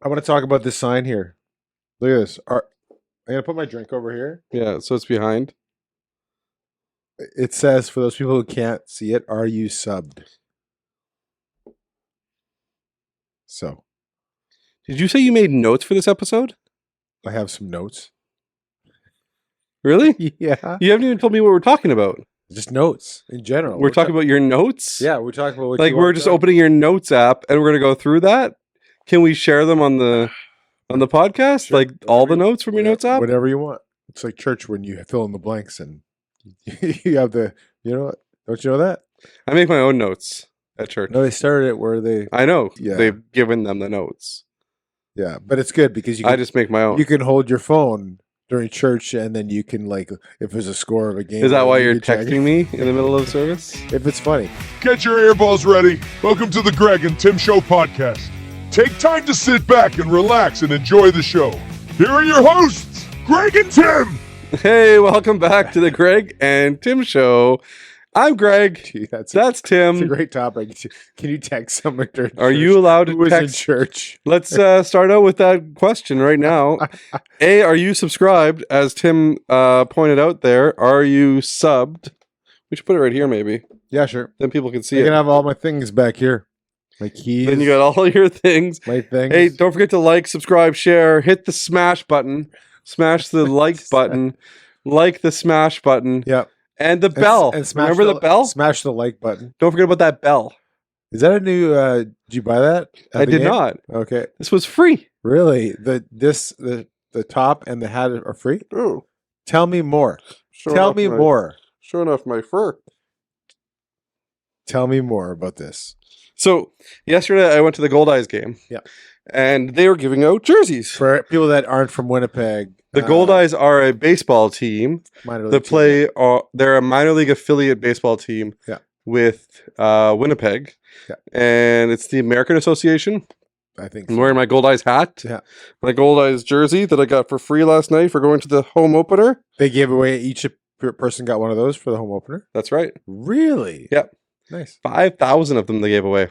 I want to talk about this sign here. Look at this. I'm gonna put my drink over here. Yeah, so it's behind. It says, for those people who can't see it, "Are you subbed?" So Did you say you made notes for this episode? I have some notes. Really? Yeah, You haven't even told me what we're talking about. just notes in general. We're talking about your notes? Yeah, we're talking about what Like you we're want just done. opening your notes app and we're gonna go through that. Can we share them on the podcast? Sure. Like all the Whatever- notes from your notes app? Whatever you want. It's like church when you fill in the blanks and you have the. You know what? Don't you know that? I make my own notes at church. No, they started it where they. I know. Yeah. They've given them the notes. Yeah, but it's good because I just make my own. you can hold your phone during church and then you can like if there's a score of a game. Is that why you you're can check texting me in the middle of the service? if it's funny. Get your earballs ready. Welcome to the Greg and Tim Show podcast. Take time to sit back and relax and enjoy the show. Here are your hosts, Greg and Tim. Hey, welcome back to the Greg and Tim Show. I'm Greg. Gee, that's That's a Tim. great topic. Can you text someone during Are church you allowed who to was in text? church? Let's start out with that question right now. A, are you subscribed? As Tim pointed out there, are you subbed? We should put it right here, maybe. Yeah, sure. Then people can see I can it. have all my things back here. My keys. Then you got all your things. my things. Hey, don't forget to like, subscribe, share, hit the smash button, smash the like button, like the smash button, Yeah. and the bell. And smash Remember the bell? Smash the like button. Don't forget about that bell. Is that a new? Did you buy that? at I the did game? not. Okay. This was free. Really? The top and the hat are free? Oh, Tell me more. Tell me more. Showing off my fur. Tell me more about this. So yesterday I went to the Gold Eyes game. Yeah. And they were giving out jerseys. For people that aren't from Winnipeg, The Gold Eyes are a baseball team minor league that team. play. They're a minor league affiliate baseball team. Yeah. With Winnipeg. Yeah. And it's the American Association. I think. I'm So. wearing my Gold Eyes hat. Yeah. My Gold Eyes jersey that I got for free last night for going to the home opener. They gave away each person got one of those for the home opener. That's right. Really? Yep. Nice. 5,000 of them they gave away.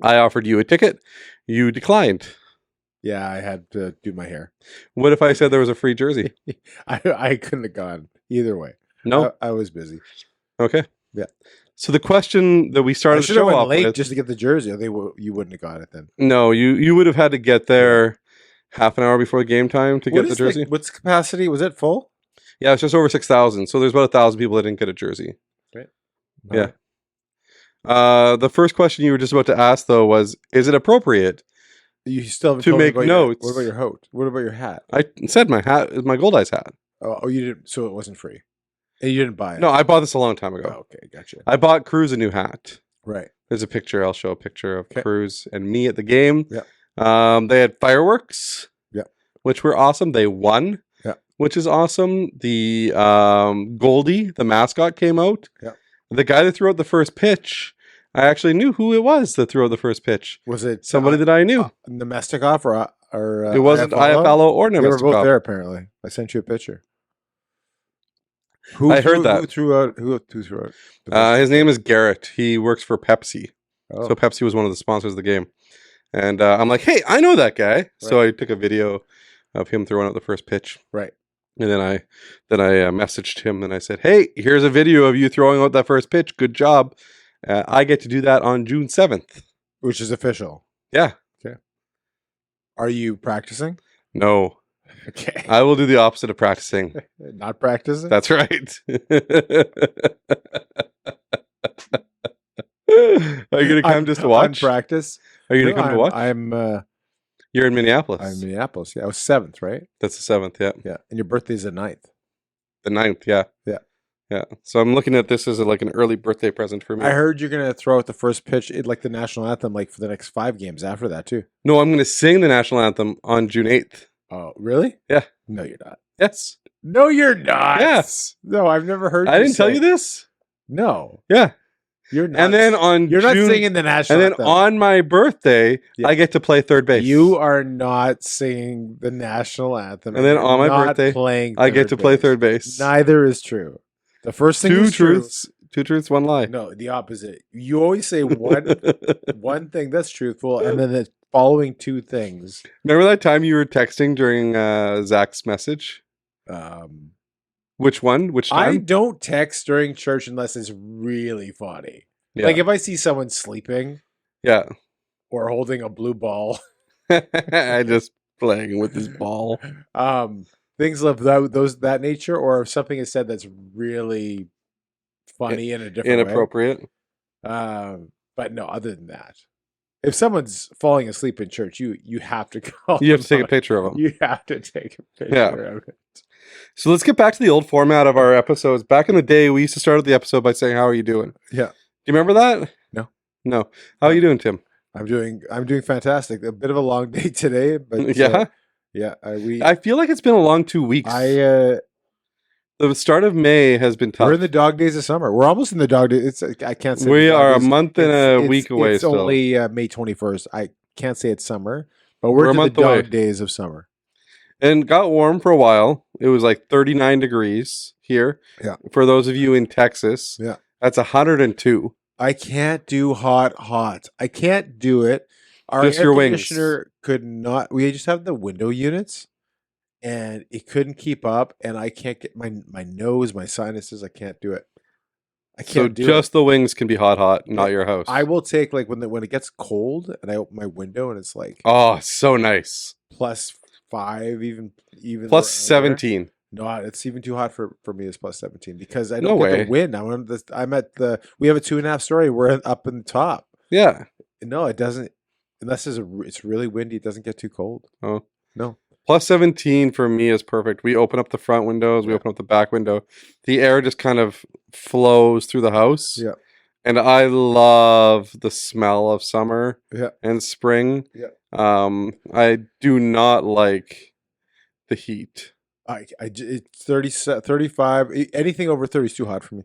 I offered you a ticket. You declined. Yeah, I had to do my hair. What if I said there was a free jersey? I couldn't have gone either way. No. I was busy. Okay. Yeah. So the question that we I started the should have show went off late with, just to get the jersey. You wouldn't have got it then. no, you would have had to get there half an hour before game time to What get the is jersey. what's the capacity? Was it full? Yeah, it's just over 6,000. So there's about 1,000 people that didn't get a jersey. Yeah. The first question you were just about to ask though was, is it appropriate? You still haven't To told me make about notes. What about your hat? What about your hat? I said my hat is my Gold Eyes hat. Oh, you didn't. So it wasn't free, and you didn't buy it. No, I bought this a long time Oh, ago. okay, gotcha. I bought Cruz a new hat. Right. There's a picture. I'll show a picture of Okay. Cruz and me at the game. Yeah. They had fireworks. Yeah. Which were awesome. They won. Yeah. Which is awesome. The Goldie, the mascot, came out. Yeah. The guy that threw out the first pitch, I actually knew who it was that threw out the first pitch. Was it Somebody that I knew. Nemestikov or It wasn't Iafallo or They were both Nemestikov. there apparently. I sent you a picture. I heard that. Who threw out? Who threw out? His name is Garrett. He works for Pepsi. Oh. So Pepsi was one of the sponsors of the game. And I'm like, hey, I know that guy. So I took a video of him throwing out the first pitch. Right. And then I messaged him and I said, hey, here's a video of you throwing out that first pitch. Good job. I get to do that on June 7th. Which is official. Yeah. Are you practicing? No, Okay. I will do the opposite of practicing. Not practicing. That's right. Are you going to come just to watch? Practice. Are you going to come to watch? I'm You're in Minneapolis. I'm in Minneapolis. Yeah, I was 7th, right? That's the 7th, yeah. Yeah, and your birthday's the 9th. The 9th, yeah. Yeah. Yeah. So I'm looking at this as like an early birthday present for me. I heard you're gonna throw out the first pitch, like the national anthem, like for the next 5 games after that too. No, I'm going to sing the national anthem on June 8th. Oh, really? Yeah. No, you're not. Yes. No, you're not. Yes. No, I've never heard. I didn't tell you this. No, Yeah. you're not. And then on you're June, not singing the national and then anthem. on my birthday, Yeah. I get to play third base. You are not singing the national anthem. And then you're on my not birthday, playing. I get to play base. third base. Neither is true. The first thing Two is true. truths, one lie. No, the opposite. You always say one thing that's truthful, and then following two things. Remember that time you were texting during Zach's message? Which one? Which I time? don't text during church unless it's really funny. Yeah. Like if I see someone sleeping Yeah. or holding a blue ball, I just playing with this ball. things of that nature, or if something is said that's really funny in a different Inappropriate. way. But no, other than that, if someone's falling asleep in church, you have to call. You have to them take a out. picture of them. You have to take a picture Yeah. of it. So let's get back to the old format of our episodes. Back in the day, we used to start the episode by saying, "How are you doing?" Yeah. Do you remember that? No. How are you doing, Tim? I'm doing fantastic. A bit of a long day today, but Yeah. yeah. I feel like it's been a long 2 weeks. The start of May has been tough. We're in the dog days of summer. We're almost in the dog days. I can't say We the dog are a days. month and a week away It's still. only May 21st. I can't say it's summer, but We're we're a in the month dog away. days of summer. And got warm for a while. It was like 39 degrees here. Yeah. For those of you in Texas. Yeah. That's 102. I can't do hot. I can't do it. Our Just air your wings. conditioner could not. We just have the window units, and it couldn't keep up. And I can't get my nose, my sinuses. I can't do it. I So can't do just it. the wings can be hot, not your house. I will take like when it gets cold, and I open my window, and it's like Oh, so nice. +5, even Plus around there. 17. No, it's even too hot for me. It's +17 because I No don't get way. the wind. I'm at the. We have a 2.5 story. We're up in the top. Yeah. No, it doesn't. Unless it's really windy, it doesn't get too cold. Oh. No. Plus 17 for me is perfect. We open up the front windows, we Yeah. open up the back window. The air just kind of flows through the house. Yeah. And I love the smell of summer Yeah. and spring. Yeah. I do not like the heat. It's 30, 35. Anything over 30 is too hot for me.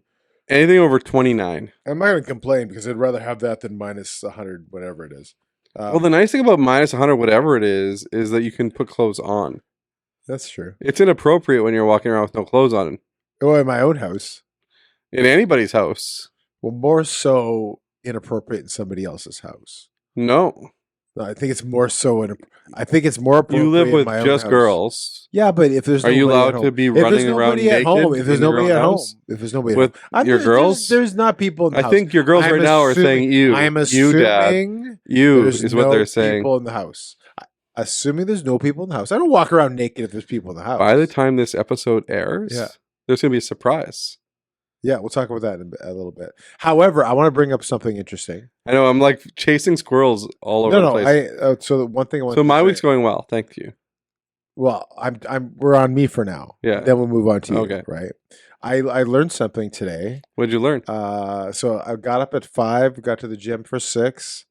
Anything over 29. I'm not going to complain because I'd rather have that than -100, whatever it is. Well, the nice thing about minus 100, whatever it is that you can put clothes on. That's true. It's inappropriate when you're walking around with no clothes on Oh, in my own house. in anybody's house. Well, more so inappropriate in somebody else's house. No. No, I think it's more so. I think it's more appropriate. You live in with my own just house. girls. Yeah, but if there's Are you nobody at allowed home- to be if there's running around nobody at home, naked if there's in your nobody own at home, house if there's nobody with at home, your girls? there's not people in the I house. think your girls I'm right now are assuming- saying you. I'm You, Dad. assuming You there's is what no they're saying. people in the house. Assuming there's no people in the house. I don't walk around naked if there's people in the house. By the time this episode airs, Yeah. there's going to be a surprise. Yeah, we'll talk about that in a little bit. However, I want to bring up something interesting. I know I'm like chasing squirrels all over the No, place. so the one thing I want So to my say- week's going well. Thank you. Well, we're on me for now. Yeah. Then we'll move on to you. Okay. Right. I learned something today. What'd you learn? So I got up at 5, got to the gym for 6,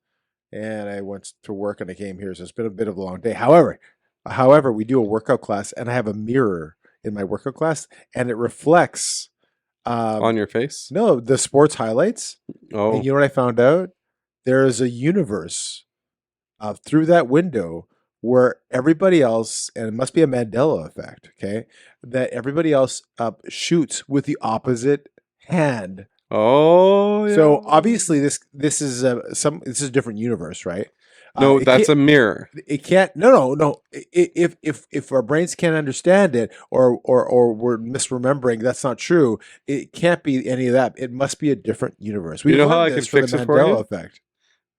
and I went to work and I came here. So it's been a bit of a long day. However, we do a workout class, and I have a mirror in my workout class, and it reflects On your face? no the sports highlights. Oh, And you know what I found out? There is a universe through that window where everybody else, and it must be a Mandela effect, okay, that everybody else shoots with the opposite hand. oh. Yeah. So obviously, this is a different universe, right? no, that's a mirror. It can't. No. If our brains can't understand it, or we're misremembering, that's not true. It can't be any of that. It must be a different universe. You know learned how I this can fix the it for Mandela you? effect.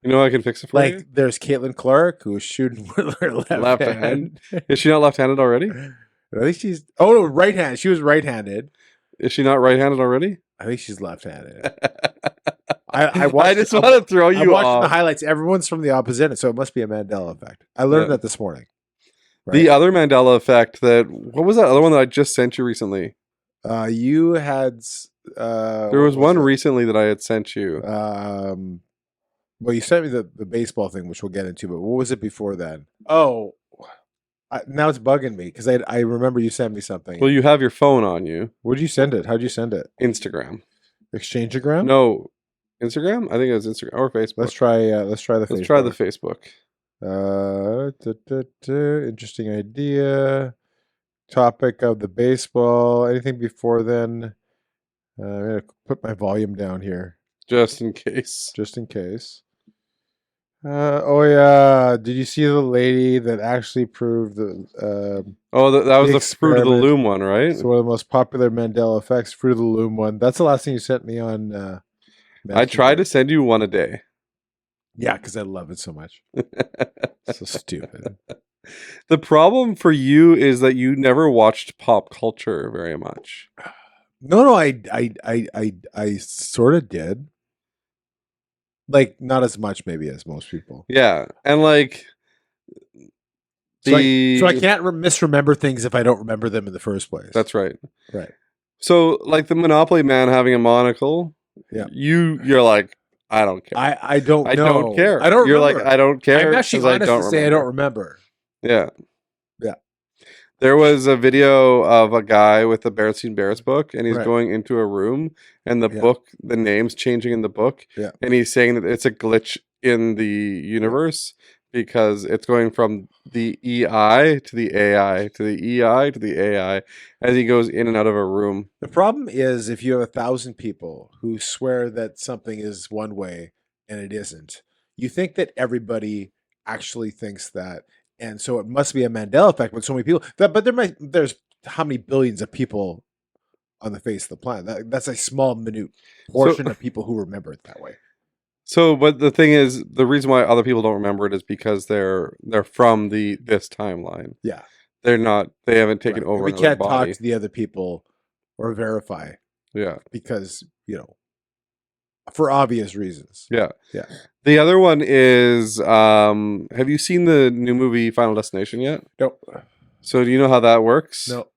You know I can fix it for Like you? there's Caitlin Clark who's shooting with her left Left hand. Is she not left-handed already? I think she's no right hand. She was right-handed. Is she not right-handed already? I think she's left-handed. I watched. I just want to throw I'm you watching the off. highlights. Everyone's from the opposite end, so it must be a Mandela effect. I learned Yeah. that this morning. The other Mandela effect what was that other one that I just sent you recently? You had. There was one recently that I had sent you. Well, you sent me the baseball thing, which we'll get into. But what was it before then? Oh, now it's bugging me because I remember you sent me something. Well, you have your phone on you. Where'd you send it? How'd you send it? Instagram. Exchangeogram? No, Instagram? I think it was Instagram or Facebook. Let's try the Let's Facebook. try the Facebook. Interesting idea. Topic of the baseball. Anything before then? I'm gonna put my volume down here Just in case. just in case. Oh yeah, did you see the lady that actually proved the Oh, that was The the Fruit of the experiment. Loom one, right? it's one of the most popular Mandela effects, Fruit of the Loom one. That's the last thing you sent me on. I try to Messenger. send you one a day. Yeah, because I love it so much. So stupid. The problem for you is that you never watched pop culture very much. No, I sort of did. Like not as much, maybe as most people. Yeah, and like So the I can't misremember things if I don't remember them in the first place. that's right. right. So like the Monopoly man having a monocle, Yeah. you're like, I don't care. I don't know. I don't care. I don't You're remember. like, I don't care. I'm actually 'cause honest to say I don't remember. Yeah. Yeah. There was a video of a guy with the Berenstain Bears book, and he's Right. going into a room, and the Yeah. book, the name's changing in the book, Yeah. and he's saying that it's a glitch in the universe because it's going from the EI to the AI to the EI to the AI as he goes in and out of a room. The problem is if you have 1,000 people who swear that something is one way and it isn't, you think that everybody actually thinks that, and so it must be a Mandela effect when so many people. But there's how many billions of people on the face of the planet? That's a small, minute portion of people who remember it that way. So, but the thing is, the reason why other people don't remember it is because they're from this timeline. Yeah, They're not. They haven't taken right. over. We another can't body. talk to the other people or verify Yeah. because for obvious reasons. Yeah. Yeah. The other one is have you seen the new movie Final Destination yet? Nope. So do you know how that works? No.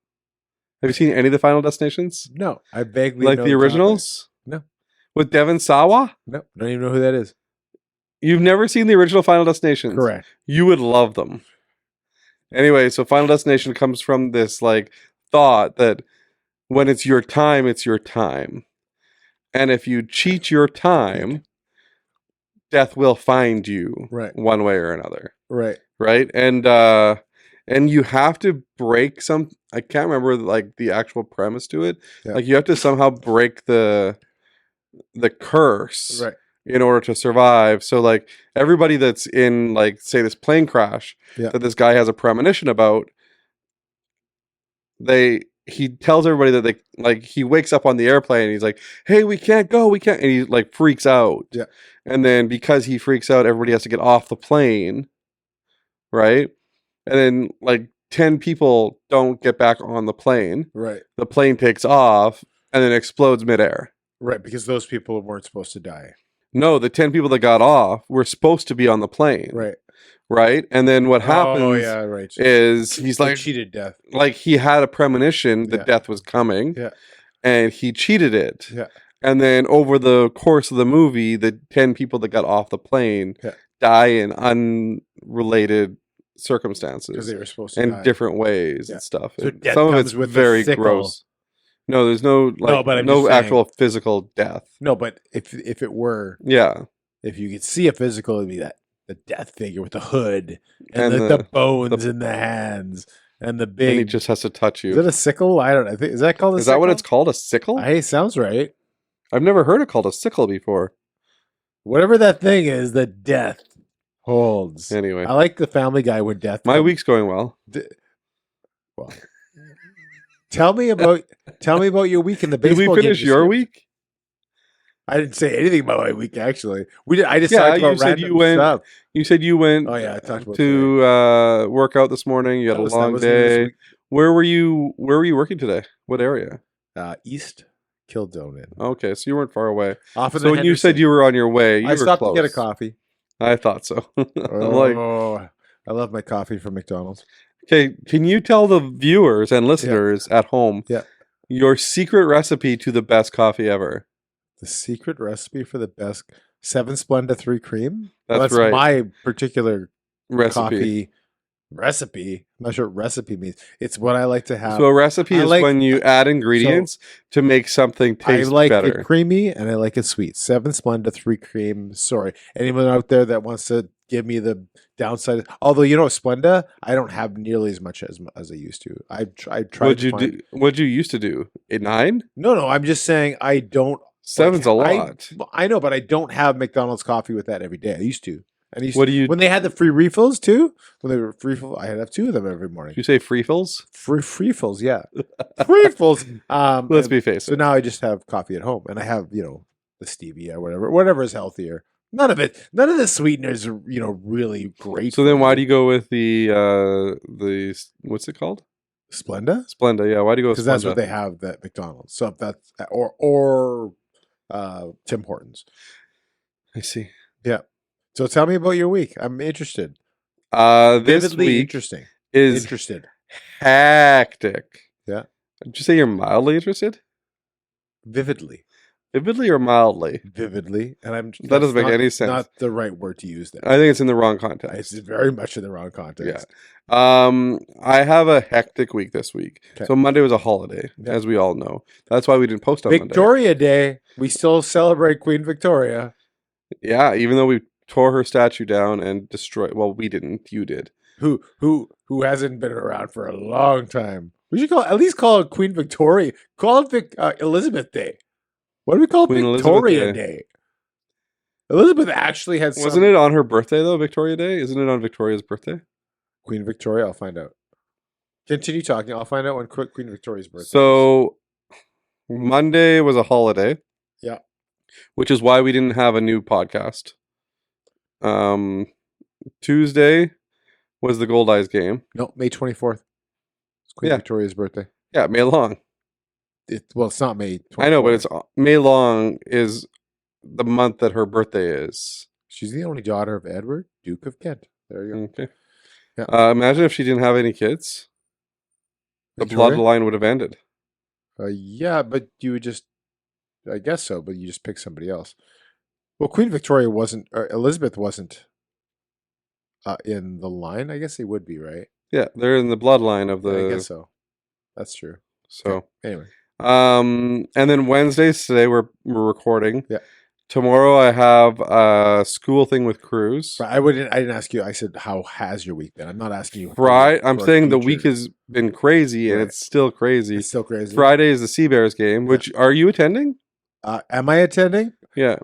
Have you seen any of the Final Destinations? No. I vaguely Like know the topic. originals? No. With Devon Sawa? No. Don't even know who that is. You've never seen the original Final Destinations? Correct. You would love them. Anyway, so Final Destination comes from this like thought that when it's your time, it's your time. And if you cheat your time, death will find you Right. one way or another. Right. Right? And you have to break some I can't remember like the actual premise to it. Yeah. Like you have to somehow break the curse Right. in order to survive. So like everybody that's in like say this plane crash Yeah. that this guy has a premonition about, he tells everybody that they like he wakes up on the airplane and he's like, hey, we can't go, we can't, and he like freaks out. Yeah. And then because he freaks out, everybody has to get off the plane. Right? And then like 10 people don't get back on the plane. Right. The plane takes off and then explodes midair. Right. Because those people weren't supposed to die. No, the 10 people that got off were supposed to be on the plane. Right. Right? And then what happens Oh yeah. Right. is he's They like cheated death. like he had a premonition that Yeah. death was coming. Yeah. And he cheated it. Yeah. And then over the course of the movie, the 10 people that got off the plane Yeah. die in unrelated Because circumstances they were supposed to in die. different ways Yeah. and stuff. So And death some of comes it's with a very sickle. gross. No, there's no like but I'm no just saying- actual physical death. No, but if it were, Yeah. if you could see a physical, it'd be that the death figure with the hood and, And the the- bones in the hands and the And he big. just has to touch Is it you. a sickle? I don't know. Is that called a Is sickle? that what it's called? A sickle? Hey, sounds right. I've never heard it called a sickle before. Whatever that thing is that death holds. Anyway, I like the Family Guy when death. my comes. week's going well. Well, tell me about your week in the Did baseball. we game finish this your year. week? I didn't say anything about my week. Actually, we did. I just Yeah, talked about you said random you went stuff. You said you went Oh yeah, I talked about to work out this morning. You had a long was in this day. week. Where were you working today? What area? East Kildonan. Okay, so you weren't far away. Off of So the when you said Henderson. you were on your way, you I were stopped close. to get a coffee. I thought so. I'm like, Oh, I love my coffee from McDonald's. okay, can you tell the viewers and listeners at home Yeah. your secret recipe to the best coffee ever? The secret recipe for the best 7 Splenda 3 cream. That's right. My particular Recipe. coffee recipe. I'm not sure what recipe means. It's what I like to have. So a recipe I is like- when you add ingredients to make something I taste like better. it creamy and I like it sweet. 7 Splenda 3 cream. Sorry, anyone out there that wants to give me the downside. Although Splenda, I don't have nearly as much as I used to. I tried. What'd you do? What'd you used to do? 9? No. I'm just saying I don't. 7's a lot. I know, but I don't have McDonald's coffee with that every day. I used to. And What do you- when they had the free refills too? When they were free refill, I'd have 2 of them every morning. Did you say free fills? Free fills, yeah. Free fills. Let's be face So it. now I just have coffee at home, and I have the stevia, whatever is healthier. None of the sweeteners are really great. So then why do you go with the what's it called? Splenda? Splenda, yeah. Why do you go with Because that's what Splenda? they have at McDonald's. So that's or Tim Hortons. I see. So tell me about your week. I'm interested. This Vividly week interesting. is Interested. hectic. Yeah. Did you say you're mildly interested? Vividly. Vividly or mildly? Vividly. And I'm That doesn't make not- any sense. Not the right word to use there. I think it's in the wrong It's context. very much in the wrong context. I have a hectic week this week. Okay. So Monday was a holiday, Yeah. as we all know. That's why we didn't post on Monday. Victoria Day. We still celebrate Queen Victoria. Yeah, even though we tore her statue down and destroyed. Well, we didn't. You did. Who hasn't been around for a long time. We should at least call it Queen Victoria. Call it Elizabeth Day. What do we call Queen Victoria Elizabeth Day? Elizabeth actually had some... Wasn't it on her birthday though, Victoria Day? Isn't it on Victoria's birthday? Queen Victoria? I'll find out. Continue talking. I'll find out when Queen Victoria's birthday is. So Monday was a holiday. Yeah. Which is why we didn't have a new podcast. Tuesday was the Gold Eyes game. No, May 24th. It's Queen Yeah. Victoria's birthday. Yeah, May Long. It's not May 24th. I know, but it's May Long is the month that her birthday is. She's the only daughter of Edward, Duke of Kent. There you go. Okay. Yeah. Imagine if she didn't have any kids. The Victoria? bloodline would have ended. Yeah, but you would just... I guess so, but you just pick somebody else. Well, Queen Victoria wasn't... Or Elizabeth wasn't in the line. I guess they would be, right? Yeah, they're in the bloodline of I the. guess so. That's true. So, Anyway. and then Wednesdays today we're recording. Yeah. Tomorrow I have a school thing with Cruz. But I didn't ask you. I said, how has your week been? I'm not asking you. I'm for a saying the future. week has been crazy and Right. it's still crazy. It's still crazy. Friday is the Sea Bears game, which are you attending? Am I attending? Yeah.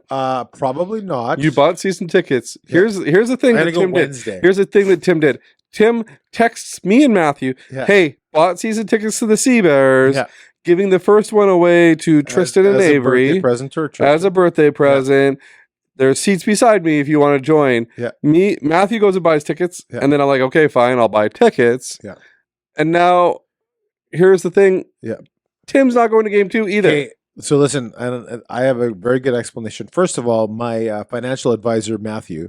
Probably not. You bought season tickets. Yeah. Here's the thing I'm that gonna go Tim did. Wednesday. Here's the thing that Tim did. Tim texts me and Matthew, Yeah. hey, bought season tickets to the Sea Bears, Yeah. giving the first one away to Tristan and as a Avery birthday present to Tristan. as a birthday present. There's seats beside me if you want to join. Yeah. Matthew goes and buys tickets, Yeah. and then I'm like, okay, fine, I'll buy tickets. Yeah. And now, here's the thing. Yeah. Tim's not going to game 2 either. Okay, so listen, I have a very good explanation. First of all, my financial advisor, Matthew,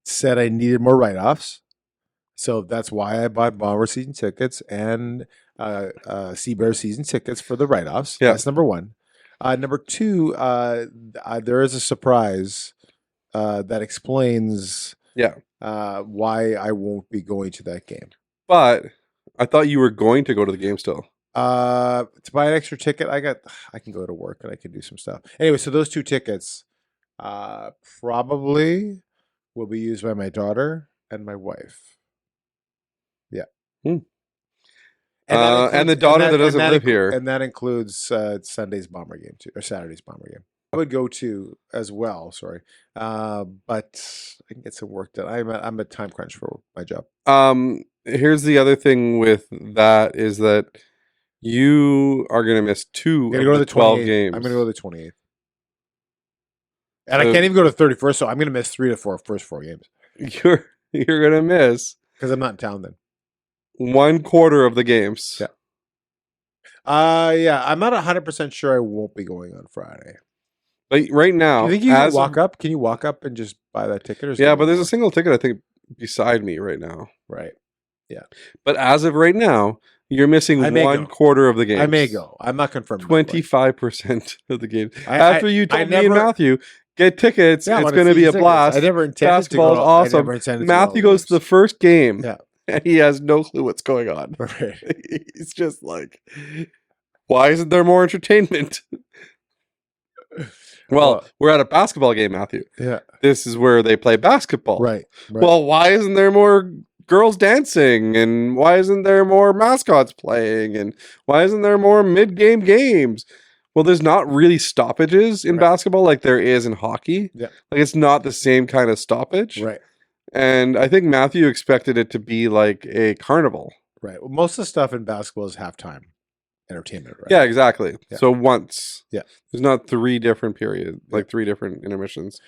said I needed more write-offs. So that's why I bought Bomber season tickets and Sea Bear season tickets for the write-offs. Yeah. That's number one. Number two, there is a surprise that explains why I won't be going to that game. But I thought you were going to go to the game still. To buy an extra ticket, I can go to work and I can do some stuff. Anyway, so those 2 tickets probably will be used by my daughter and my wife. Yeah. Hmm. that And the includes- daughter and that doesn't live inclu- here. And that includes Sunday's Bomber game too, or Saturday's Bomber game. I would go to as well, sorry. But I can get some work done. I'm a time crunch for my job. Here's the other thing with that is that you are going to miss 2 I'm gonna of go to the the 12 28th. games. I'm gonna go to the 28th. And I So- can't even go to the 31st, so I'm going to miss 3 to 4 first 4 games You're going to miss because I'm not in town then. 1/4 of the games. Yeah. Yeah, I'm not 100% sure I won't be going on Friday. But right now, Do you think you can as walk of- up? Can you walk up and just buy that ticket? Or is Yeah, it but there's a more? single ticket I think beside me right now. Right. But as of right now, you're missing I may go. 1/4 of the games. I may go. I'm not confirmed. 25% of the games. I- After I- you I told me and never- Matthew, get tickets. Yeah, I it's wanna going to see be a tickets. blast. I never intended Basketball's to go. I awesome. never intended to go Matthew to all goes to the first game. Yeah. And he has no clue what's going on. Right. He's just like, why isn't there more entertainment? Well, we're at a basketball game, Matthew. Yeah. This is where they play basketball. Right. Well, why isn't there more girls dancing? And why isn't there more mascots playing? And why isn't there more mid-game games? Well, there's not really stoppages in Right. basketball like there is in hockey. Yeah. Like it's not the same kind of stoppage. right. And I think Matthew expected it to be like a carnival. Right. Well, most of the stuff in basketball is halftime entertainment, right? Yeah, exactly. Yeah. So once. Yeah. There's not 3 different periods, like 3 different intermissions,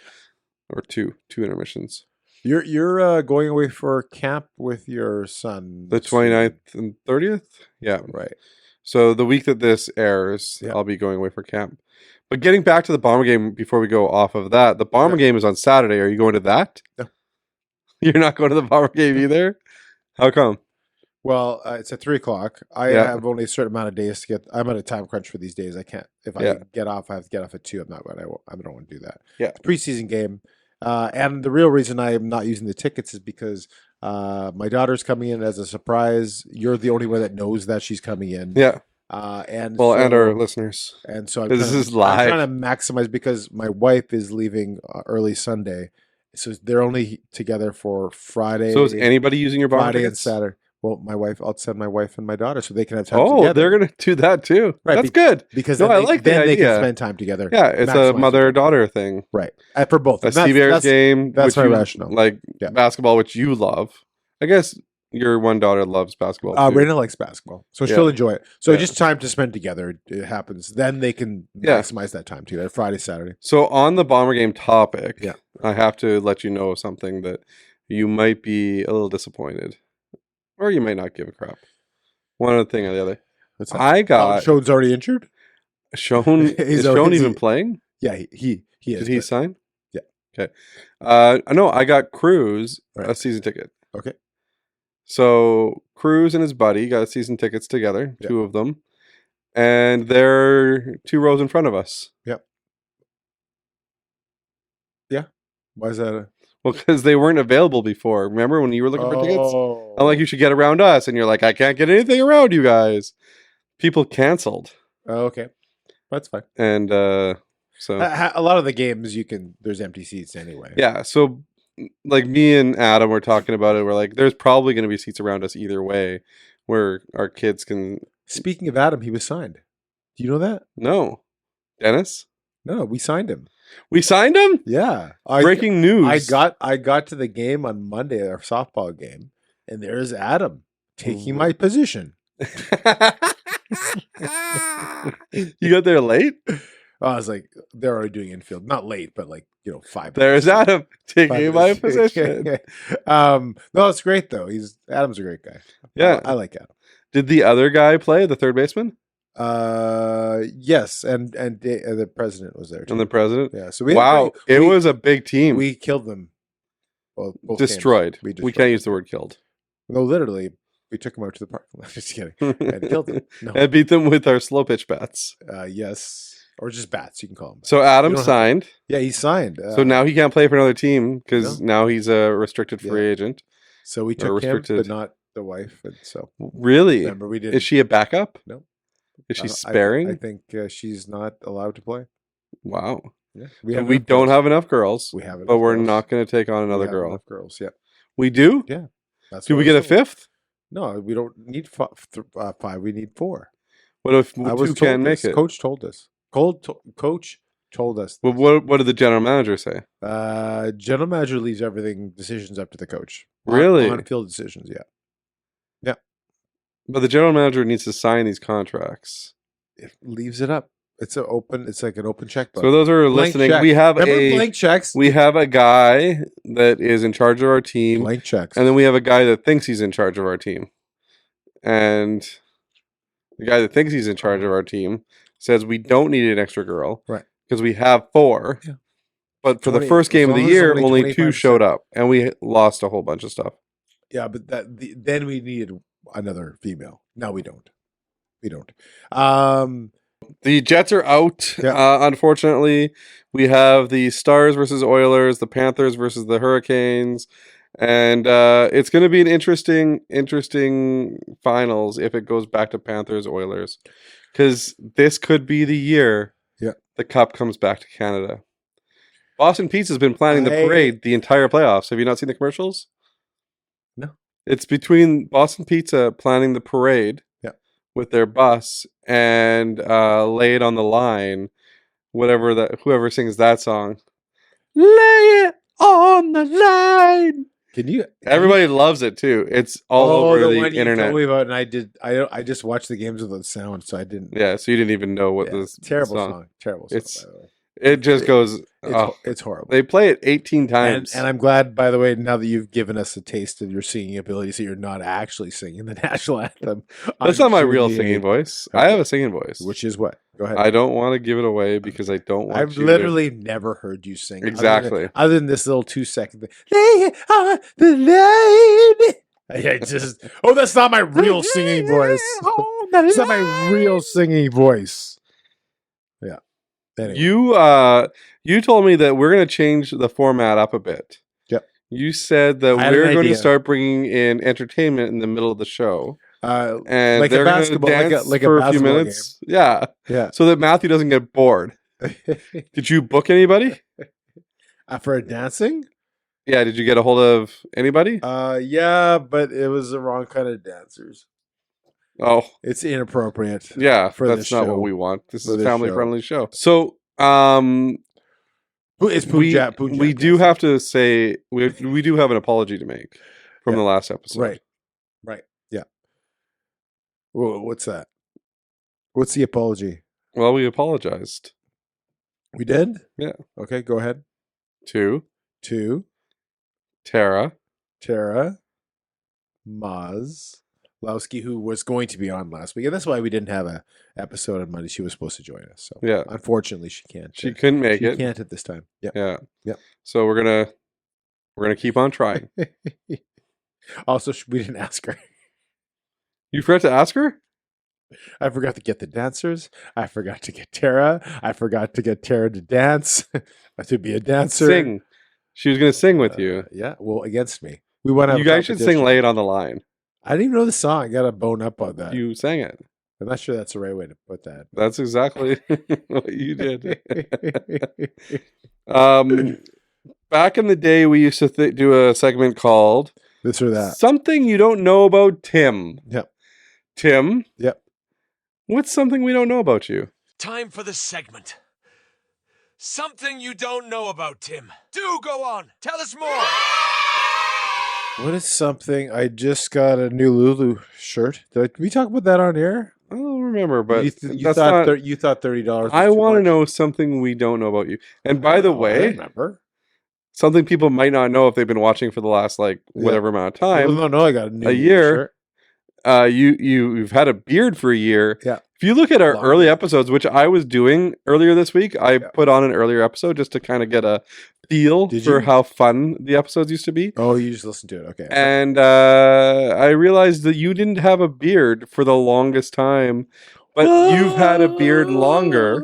or two intermissions. You're going away for camp with your son. The 29th and 30th? Yeah. Right. So the week that this airs, Yeah. I'll be going away for camp. But getting back to the Bomber game before we go off of that, the Bomber Yeah. game is on Saturday. Are you going to that? No. You're not going to the Bomber game either? How come? Well, it's at 3:00. I Yeah. have only a certain amount of days to get. I'm at a time crunch for these days. I can't. If I Yeah. get off, I have to get off at 2. I don't want to do that. Yeah. It's a preseason game, and the real reason I am not using the tickets is because my daughter's coming in as a surprise. You're the only one that knows that she's coming in. Yeah. And Well, and so- our listeners. And so I'm This trying is to, live. I'm trying to maximize because my wife is leaving early Sunday, so they're only together for Friday. So is anybody using your Bomber Friday and tickets? Saturday. Well, my wife. I'll send my wife and my daughter so they can have time Oh, together. they're going to do that too. Right, That's good. because No, then I they, like the then they idea. can spend time together. Yeah, it's a Maximize mother-daughter thing. Right, for both. A And that's- Sea Bears that's- game. that's which my you rationale. Like Yeah. basketball, which you love. I guess your one daughter loves basketball too. Raina likes basketball, so Yeah. she'll enjoy it. So Yeah. just time to spend together. It happens. Then they can Yeah. maximize that time together. Friday, Saturday. So on the Bomber game topic, Yeah. I have to let you know something that you might be a little disappointed, or you might not give a crap. One thing or the other. What's that? I got Shone's already injured. Sean. He's Is already- Sean is even he- playing? Yeah, he is. Did he but- sign? Yeah. Okay. No, I got Cruz a Right. season ticket. Okay. So Cruz and his buddy got season tickets together, Yeah. 2 of them, and they're 2 rows in front of us. Why is that? Well, because they weren't available before. Remember when you were looking for tickets? Oh. I'm like, you should get around us, and you're like, I can't get anything around you guys. People canceled, Oh, okay, that's fine. and so A lot of the games there's empty seats anyway. yeah. So like me and Adam were talking about it. We're like, there's probably going to be seats around us either way, where our kids can. Speaking of Adam, he was signed. Do you know that? No, Dennis, No, we signed him. we signed him. Yeah. Breaking news. I got to the game on Monday, our softball game, and there's Adam taking my position. You got there late. I was like, they're already doing infield, not late, but like 5. There's minutes. Adam 5 taking my minutes. position. No, it's great though. Adam's a great guy. Yeah. I like Adam. Did the other guy play, the third baseman Yes, and the president was there too. and the president? Yeah, so we Wow, it was a big team. we killed them. Well, both games. destroyed. We We destroyed can't use them. the word killed. No, literally, we took them out to the park. Just kidding. And killed them. No. And beat them with our slow pitch bats. Yes, or just bats. You can call them. So Adam You don't have to- signed. Yeah, he signed. So now he can't play for another team because No. now he's a restricted free agent. so we or took him, restricted. but not the wife. And so Really? remember, we did. Is she a backup? No. Is she I sparing? think she's not allowed to play. Wow. Yeah, We enough don't girls. have enough girls, We have, but enough we're girls. not going to take on We another have girl. enough girls. Yeah. We do? That's Do what we I get a was told. fifth? No, we don't need 5. We need 4. What if I was 2 told can't make this. it? Coach told us. Coach told us. Well, what did the general manager say? General manager leaves decisions up to the coach. Really? On field decisions, yeah. But the general manager needs to sign these contracts. It leaves it up. It's like an open checkbook. So those are Blank listening. check. We have Remember blank checks? we have a guy that is in charge of our team, Blank checks. and then we have a guy that thinks he's in charge of our team. And the guy that thinks he's in charge of our team says we don't need an extra girl, Right. Because we have 4. Yeah. But for the 20 first game of as the long as year, only only 2 25%. showed up, and we lost a whole bunch of stuff. Yeah, but then we needed another female. No, we don't. We don't. The Jets are out. Yeah. Unfortunately, we have the Stars versus Oilers, the Panthers versus the Hurricanes, and it's going to be an interesting finals if it goes back to Panthers Oilers, because this could be the year the Cup comes back to Canada. Boston Pizza's been planning the parade the entire playoffs. Have you not seen the commercials? No. It's between Boston Pizza planning the parade with their bus and Lay It on the Line, whoever sings that song. Lay it on the line. Can you? Everybody loves it too. It's all over the one you internet. told me about, and I did. I just watched the games without sound, so I didn't. Yeah, so you didn't even know what Yeah, this terrible song. Terrible song. It's- By the way. It just goes. It's horrible. They play it 18 And, times. and I'm glad, by the way, now that you've given us a taste of your singing abilities, that you're not actually singing the national anthem. That's on not my real June singing 8th, voice. Okay. I have a singing voice. Which is what? Go ahead. I don't want to give it away because I don't want I've you literally never heard you sing. Exactly. Other than this little 2-second thing. Lay on the line. I just. Oh, that's not my real singing voice. That's not my real singing voice. Yeah. Anyway. You told me that we're going to change the format up a bit. Yep. You said that I had an we're going to idea. start bringing in entertainment in the middle of the show. And Like a they're gonna basketball- like a- dance like a for a few basketball minutes. Yeah. Yeah. So that Matthew doesn't get bored. Did you book anybody? For dancing? Yeah. Did you get a hold of anybody? Yeah, but it was the wrong kind of dancers. Oh, It's inappropriate. yeah. For That's this not show. what we want. This For is a this family show. friendly show. So, It's Punjab. we do have to say we do have an apology to make from Yeah. the last episode. Right. Yeah. What's that? What's the apology? Well, we apologized We did? Yeah. Okay, go ahead. to To Tara. Tara Mazlowski, who was going to be on last week. And that's why we didn't have a episode on Monday. She was supposed to join us. So Yeah. unfortunately she can't. She couldn't make She it. can't at this time. Yeah. Yeah. Yep. So we're gonna keep on trying. Also, we didn't ask her. You forgot to ask her? I forgot to get the dancers. I forgot to get Tara. I forgot to get Tara to dance, to be a dancer. Sing. She was gonna sing with you. Yeah, well, against me. We want to. You guys should sing "Lay It on the Line." I didn't even know the song. I got to bone up on that. You sang it. I'm not sure that's the right way to put that. That's exactly what you did. Back in the day, we used to do a segment called This or that. "Something You Don't Know About Tim." Yep. Tim. Yep. What's something we don't know about you? Time for the segment. Something you don't know about Tim. Do go on. Tell us more. What is something? I just got a new Lulu shirt. Did we talk about that on air? I don't remember, but you that's thought not. you thought $30. I want to know something we don't know about you. And by the I way, remember. something people might not know if they've been watching for the last whatever amount of time. No, I got a new Lulu year. shirt. You've had a beard for a year. Yeah. If you look at our Long. early episodes, which I was doing earlier this week, I Yeah. put on an earlier episode just to kind of get a feel Did for you? how fun the episodes used to be. Oh, you just listened to it. Okay. And I realized that you didn't have a beard for the longest time, but you've had a beard longer.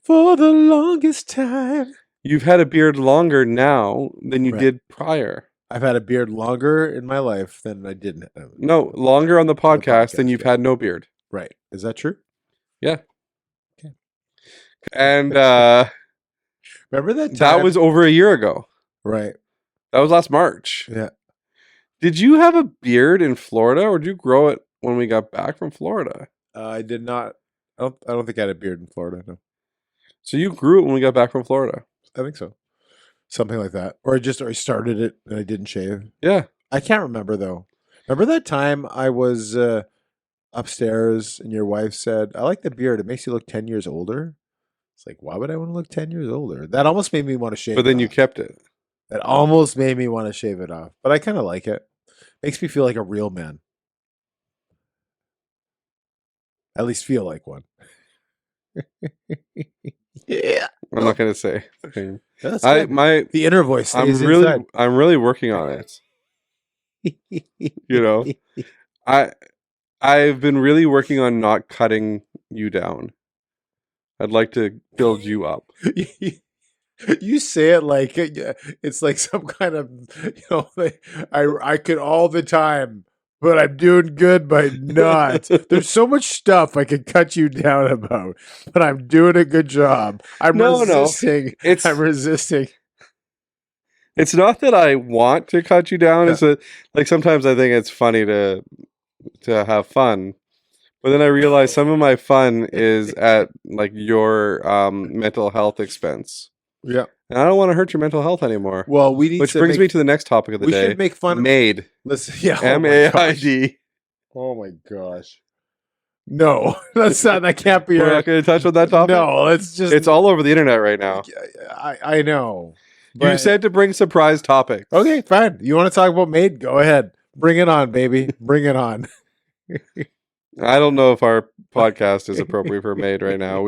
For the longest time. You've had a beard longer now than you Right. did prior. I've had a beard longer in my life than I didn't. No, longer on the podcast than podcast, you've yeah. had no beard. Right. Is that true? And Remember that time? that was over a year ago. right. That was last March. Yeah. Did you have a beard in Florida, or did you grow it when we got back from Florida? I did not. I don't think I had a beard in Florida. No, So you grew it when we got back from Florida. I think so. Something like that, or I started it and I didn't shave. Yeah. I can't remember though. Remember that time I was upstairs and your wife said, "I like the beard. It makes you look 10 years older." It's like, why would I want to look 10 years older? That almost made me want to shave. But then it you off. kept it. That almost made me want to shave it off. But I kind of like it. Makes me feel like a real man. At least feel like one. Yeah. I'm not gonna say. anything. That's I good. The inner voice stays inside. I'm really working on it. You know, I've been really working on not cutting you down. I'd like to build you up. You say it like it's like some kind of, like, I could all the time, but I'm doing good by not. There's so much stuff I could cut you down about, but I'm doing a good job. I'm resisting. It's I'm resisting. It's not that I want to cut you down. Yeah. It's that, like, sometimes I think it's funny to have fun, but then I realize some of my fun is at like your mental health expense. Yeah. And I don't want to hurt your mental health anymore. Well, we need Which to brings make, me to the next topic of the we day. should make fun of MAID. Listen, yeah, MAID. Oh my gosh. No, that's not. That can't be. We're not going to touch on that topic? No, it's just. It's all over the internet right now. I know. You but- said to bring surprise topics. Okay, fine. You want to talk about MAID? Go ahead. Bring it on, baby. Bring it on. I don't know if our podcast is appropriate for MAID right now.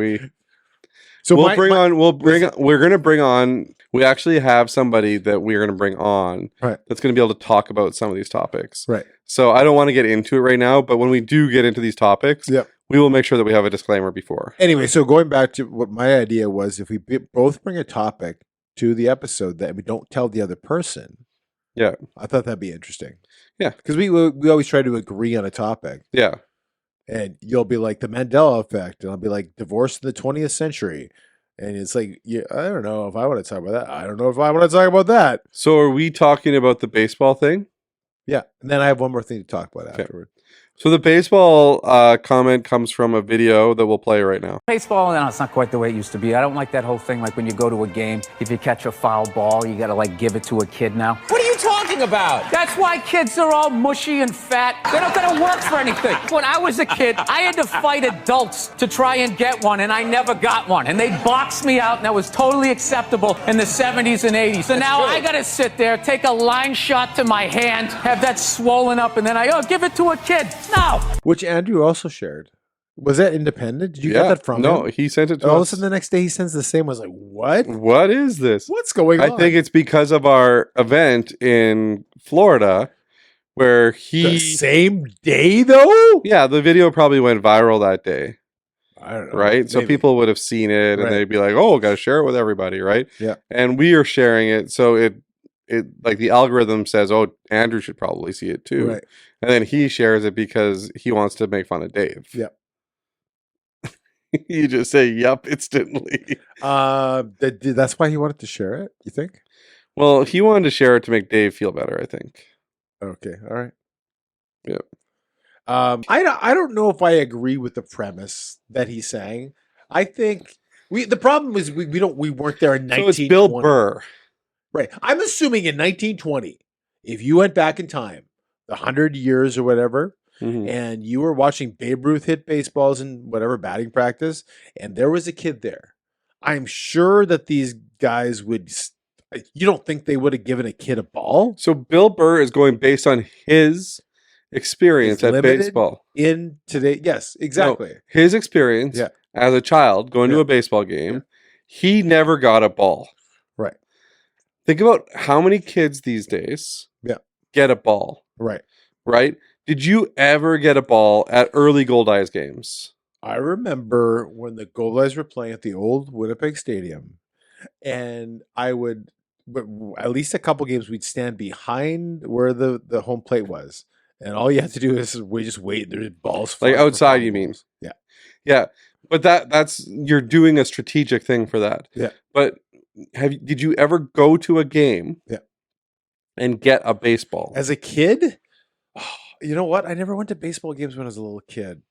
So We're going to bring on. We actually have somebody that we're going to bring on Right. that's going to be able to talk about some of these topics. Right. So I don't want to get into it right now, but when we do get into these topics, Yep. we will make sure that we have a disclaimer before. Anyway, so going back to what my idea was, if we both bring a topic to the episode that we don't tell the other person. Yeah. I thought that'd be interesting. Yeah. Because we always try to agree on a topic. Yeah. And you'll be like the Mandela effect, and I'll be like divorce in the 20th century. And it's like, yeah, I don't know if I want to talk about that. I don't know if I want to talk about that. So are we talking about the baseball thing? Yeah. And then I have one more thing to talk about Okay. afterward. So the baseball comment comes from a video that we'll play right now. Baseball, no, it's not quite the way it used to be. I don't like that whole thing, like when you go to a game, if you catch a foul ball, you gotta like give it to a kid now. What are you talking about? That's why kids are all mushy and fat. They're not gonna work for anything. When I was a kid, I had to fight adults to try and get one, and I never got one. And they'd box me out, and that was totally acceptable in the 70s and 80s. So now I gotta sit there, take a line shot to my hand, have that swollen up, and then give it to a kid. No! Which Andrew also shared. Was that independent? Did you get that from No, him? he sent it to All of a us. sudden the next day he sends the same. I was like, what? What is this? What's going on? I think it's because of our event in Florida where the same day though? Yeah, the video probably went viral that day, I don't know. right? So Maybe. people would have seen it and Right. they'd be like, "Oh, got to share it with everybody," right? Yeah. And we are sharing it, so it like the algorithm says, "Oh, Andrew should probably see it too," Right. and then he shares it because he wants to make fun of Dave. Yep. You just say "Yep" instantly. That's why he wanted to share it, you think? Well, he wanted to share it to make Dave feel better, I think. Okay, all right. Yep. I don't know if I agree with the premise that he's saying. I think the problem is we weren't there in 1920. So it's Bill Burr. Right. I'm assuming in 1920, if you went back in time, the 100 years or whatever, Mhm. and you were watching Babe Ruth hit baseballs in whatever batting practice, and there was a kid there, I'm sure that these guys would. You don't think they would have given a kid a ball So Bill Burr is going based on his experience It's at limited? baseball. in today? Yes, exactly. His experience Yeah. as a child going to Yeah. a baseball game, he never got a ball. Right. Think about how many kids these days Yeah. get a ball, Right. right? Did you ever get a ball at early Gold Eyes games? I remember when the Gold Eyes were playing at the old Winnipeg Stadium, and but at least a couple games, we'd stand behind where the home plate was, and all you have to do is just wait. There's balls Like flying for outside, foul you mean? balls. Yeah, Yeah, but that's you're doing a strategic thing for that. Yeah. But did you ever go to a game? Yeah. And get a baseball? as a kid, you know what? I never went to baseball games when I was a little kid.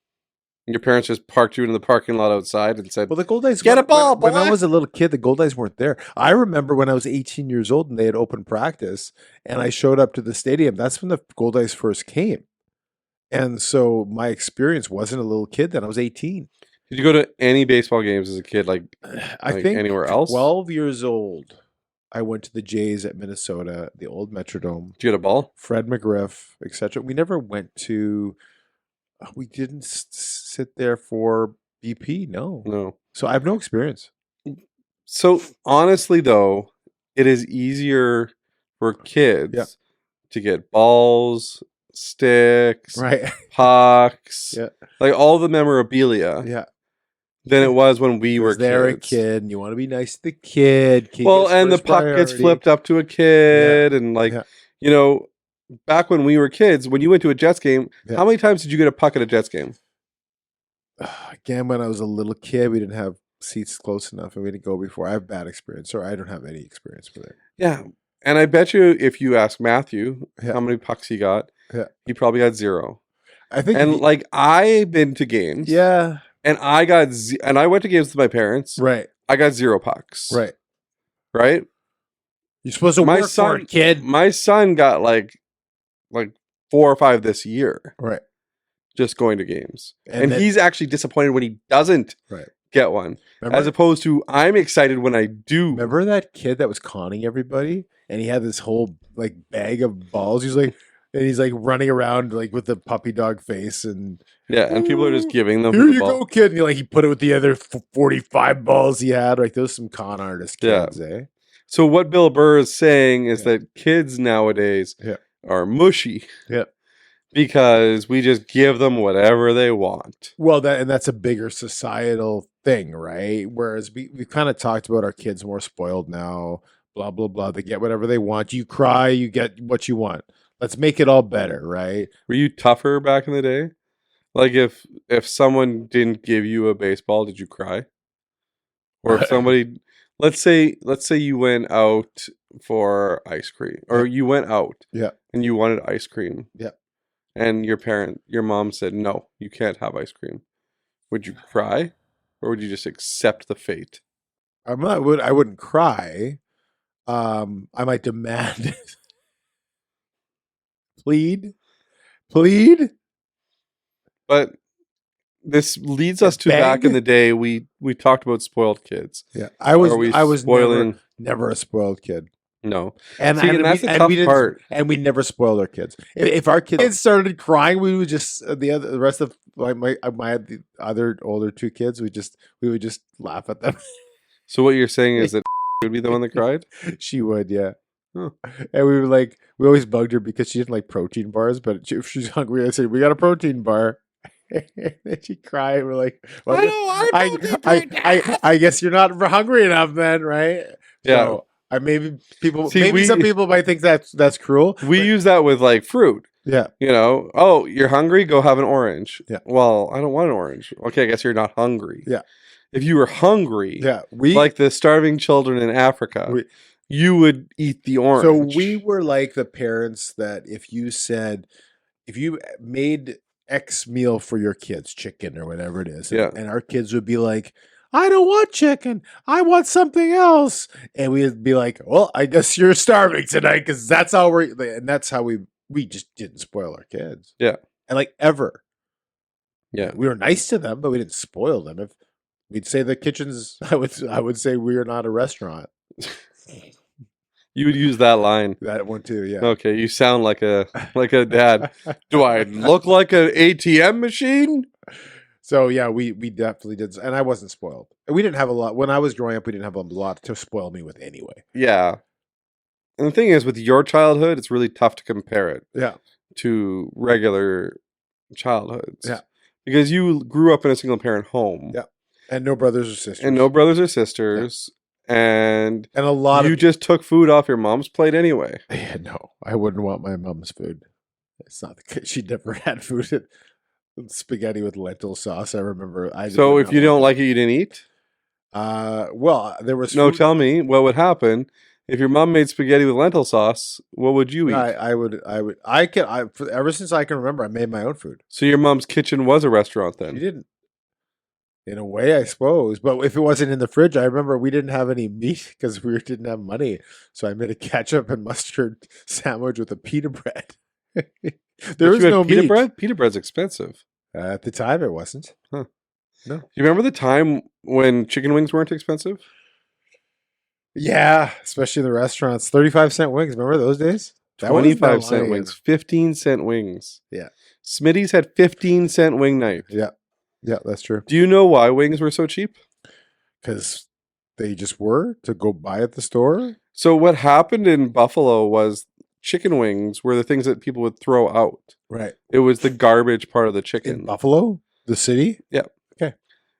Your parents just parked you in the parking lot outside and said, Well, the Gold Eyes Get a when- ball, When I boy. was a little kid, the Gold Eyes weren't there. I remember when I was 18 years old and they had open practice, and I showed up to the stadium. That's when the Gold Eyes first came, and so my experience wasn't a little kid then. I was 18. "Did you go to any baseball games as a kid?" Like, I Like think anywhere else? 12 years old, I went to the Jays at Minnesota, the old Metrodome. did you get a ball? Fred McGriff, etc. We never went to. We didn't sit there for BP. No, No. so I have no experience. So honestly, though, it is easier for kids Yeah. to get balls, sticks, Right. pucks, Yeah. like all the memorabilia Yeah. than it was when we were Because they're a kids. kid and you want to be nice to the kid. Well, and the puck gets flipped up to a kid, and like Yeah. you know, back when we were kids, when you went to a Jets game, Yeah. how many times did you get a puck at a Jets game? Again, when I was a little kid, we didn't have seats close enough and we didn't go before. I have bad experience, or I don't have any experience with it. Yeah, and I bet you if you ask Matthew Yeah. how many pucks he got, Yeah. he probably got 0. I think, And like I've been to games, yeah, and I got and I went to games with my parents. right, I got 0 pucks. right. right? You're supposed to My work for son- it, kid. My son got like 4 or 5 this year Right. just going to games. And And then- he's actually disappointed when he doesn't Right. get one. Remember, As opposed to I'm excited when I do. remember that kid that was conning everybody, and he had this whole like bag of balls. He's like, and he's like running around like with the puppy dog face, and Yeah, and people are just giving them here the you ball. go, kid. And he put it with the other 45 balls he had. Like those some con artist Yeah. kids, eh? So what Bill Burr is saying is Yeah. that kids nowadays Yeah. are mushy. Yeah. Because we just give them whatever they want. Well, that's a bigger societal thing, right? Whereas we've kind of talked about our kids more spoiled now, blah, blah, blah. They get whatever they want. You cry, you get what you want. Let's make it all better, right? Were you tougher back in the day? Like if someone didn't give you a baseball, did you cry? Or if somebody let's say you went out for ice cream or you went out Yeah. and you wanted ice cream. Yeah. And your mom said, "No, you can't have ice cream." Would you cry or would you just accept the fate? I wouldn't cry. I might demand plead. But this leads us to back Beg? in the day we talked about spoiled kids. Yeah. I Are was we spoiling never a spoiled kid. No. And, See, and that's the tough didn't, part. and we never spoiled our kids. If our kids started crying, we would just the rest of my the other older 2 kids. We would just laugh at them. So what you're saying is that would be the one that cried? She would, yeah. Huh. And we always bugged her because she didn't like protein bars. But if she's hungry, I said, "We got a protein bar." And then she'd cry. And we're like, well, I guess you're not hungry enough, then, right? Yeah. So, maybe See, some people might think that's cruel. We use that with like fruit. Yeah. You know, oh, you're hungry? Go have an orange. Yeah. Well, I don't want an orange. Okay, I guess you're not hungry. Yeah. If you were hungry, Yeah. like the starving children in Africa, you would eat the orange. So we were like the parents that if you made X meal for your kids, chicken or whatever it is, Yeah. and our kids would be like, "I don't want chicken. I want something else," and we'd be like, "Well, I guess you're starving tonight," because that's how that's how we just didn't spoil our kids. Yeah. And like ever. Yeah. We were nice to them, but we didn't spoil them. If we'd say the kitchen's, I would say we are not a restaurant. You would use that line. That one too, yeah. Okay, you sound like a dad. Do I look like an ATM machine? So yeah, we definitely did, and I wasn't spoiled. And we didn't have a lot when I was growing up. We didn't have a lot to spoil me with anyway. Yeah. And the thing is, with your childhood, it's really tough to compare it Yeah, to regular childhoods. Yeah. Because you grew up in a single parent home. Yeah. and no brothers or sisters, And no brothers or sisters. And and a lot you of just took food off your mom's plate anyway. yeah, no, I wouldn't want my mom's food. It's not the case. She never had food. Spaghetti with lentil sauce. I remember. So if you don't like it, you didn't eat? well, there was No, food- tell me what would happen if your mom made spaghetti with lentil sauce. What would you eat? ever since I can remember, I made my own food. So your mom's kitchen was a restaurant She then. didn't. In a way, I suppose. But if it wasn't in the fridge, I remember we didn't have any meat because we didn't have money. So I made a ketchup and mustard sandwich with a pita bread. But There was you had no pita meat. bread. Pita bread's expensive. At the time, it wasn't. Do you remember the time when chicken wings weren't expensive? Yeah, especially in the restaurants. 35-cent wings. Remember those days? That wasn't that 25-cent long wings, ago. 15-cent wings. Yeah. Smitty's had 15-cent wing night. Yeah, that's true. Do you know why wings were so cheap? Because they just were to go buy at the store. So what happened in Buffalo was chicken wings were the things that people would throw out. Right. It was the garbage part of the In chicken. Buffalo, the city.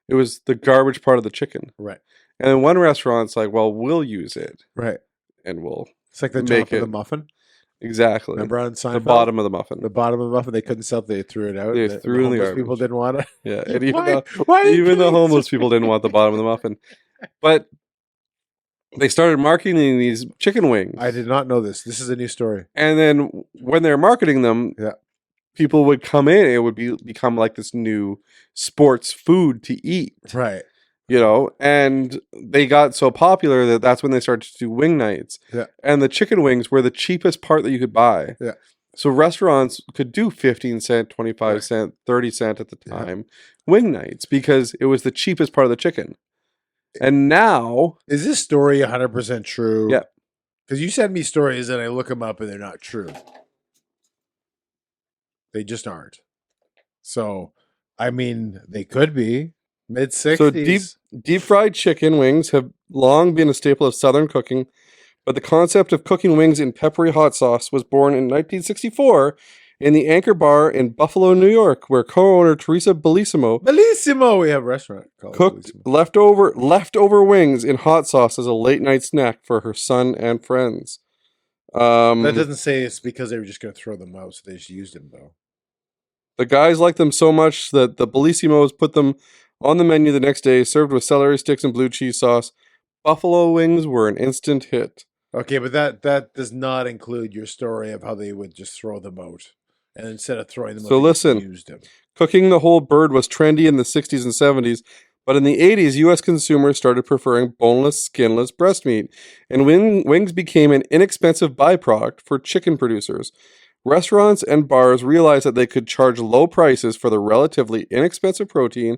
It was the garbage part of the chicken. Right. And then one restaurant's like, well, we'll use it Right. and we'll It's like the Make top of the it. muffin. exactly Remember on Seinfeld? the bottom of the muffin. The bottom of the muffin. They couldn't sell it. They threw it out. They The threw it in the homeless people garbage. didn't want it. Yeah, and even Why? though Why are you even the kidding? homeless people didn't want the bottom of the muffin, but they started marketing these chicken wings. I did not know this. This is a new story. And then when they're marketing them, Yeah. people would come in. It would become like this new sports food to eat. Right. You know, and they got so popular that that's when they started to do wing nights. Yeah. And the chicken wings were the cheapest part that you could buy. Yeah. So restaurants could do 15 cent, 25 Right. cent, 30 cent at the Yeah. time wing nights because it was the cheapest part of the chicken. And now, Is this story 100% true? Yeah. Because you send me stories and I look them up and they're not true. They just aren't. So, I mean, they could be mid 60s. so deep fried chicken wings have long been a staple of Southern cooking, but the concept of cooking wings in peppery hot sauce was born in 1964 in the Anchor Bar in Buffalo, New York, where co-owner Teresa Bellissimo Bellissimo. We have a restaurant called cooked Bellissimo. leftover wings in hot sauce as a late night snack for her son and friends. That doesn't say it's because they were just going to throw them out, so they just used them, though. The guys liked them so much that the Bellissimos put them on the menu the next day, served with celery sticks and blue cheese sauce. Buffalo wings were an instant hit. Okay, but that does not include your story of how they would just throw them out. And instead of throwing them So out, they just listen. used them. Cooking the whole bird was trendy in the 60s and 70s, but in the 80s, U.S. consumers started preferring boneless, skinless breast meat, and wings became an inexpensive byproduct for chicken producers. Restaurants and bars realized that they could charge low prices for the relatively inexpensive protein,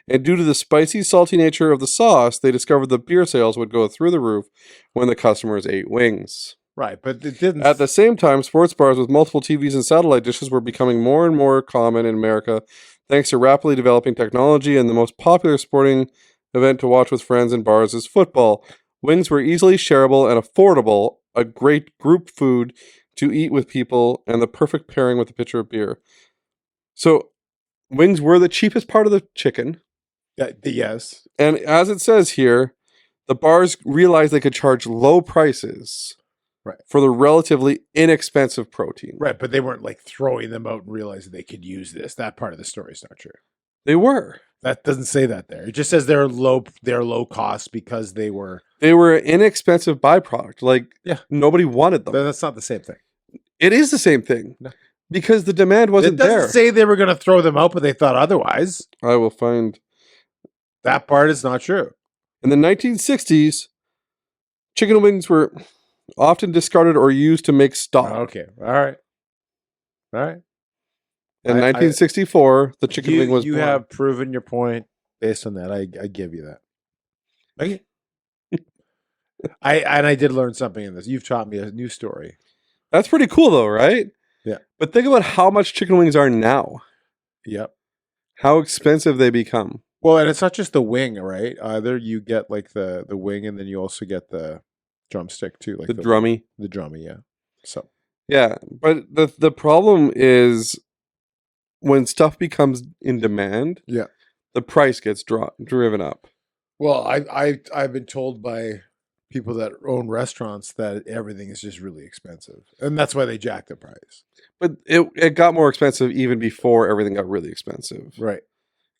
and due to the spicy, salty nature of the sauce, they discovered the beer sales would go through the roof when the customers ate wings. Right, but it didn't. At the same time, sports bars with multiple TVs and satellite dishes were becoming more and more common in America thanks to rapidly developing technology, and the most popular sporting event to watch with friends in bars is football. Wings were easily shareable and affordable, a great group food to eat with people, and the perfect pairing with a pitcher of beer. So, wings were the cheapest part of the chicken, yes. and as it says here, the bars realized they could charge low prices. Right. For the relatively inexpensive protein. Right, but they weren't like throwing them out and realizing they could use this. That part of the story is not true. They were. That doesn't say that there. It just says they're low cost because they were. They were an inexpensive byproduct. Like, Yeah. nobody wanted them. But that's not the same thing. It is the same thing. No. Because the demand It wasn't doesn't there. say they were going to throw them out, but they thought otherwise. I will find. That part is not true. In the 1960s, chicken wings were often discarded or used to make stock. Okay. All right. In I- 1964, the chicken wing was You born. have proven your point based on that. I give you that. Okay. I did learn something in this. You've taught me a new story. That's pretty cool, though, right? Yeah. But think about how much chicken wings are now. Yep. How expensive they become. Well, and it's not just the wing, right? Either you get like the wing, and then you also get the drumstick too, like The drummy. The drummy, yeah. So Yeah, but the problem is when stuff becomes in demand, Yeah. the price gets driven up. well, I've been told by people that own restaurants that everything is just really expensive, and that's why they jack the price. But it got more expensive even before everything got really expensive. Right.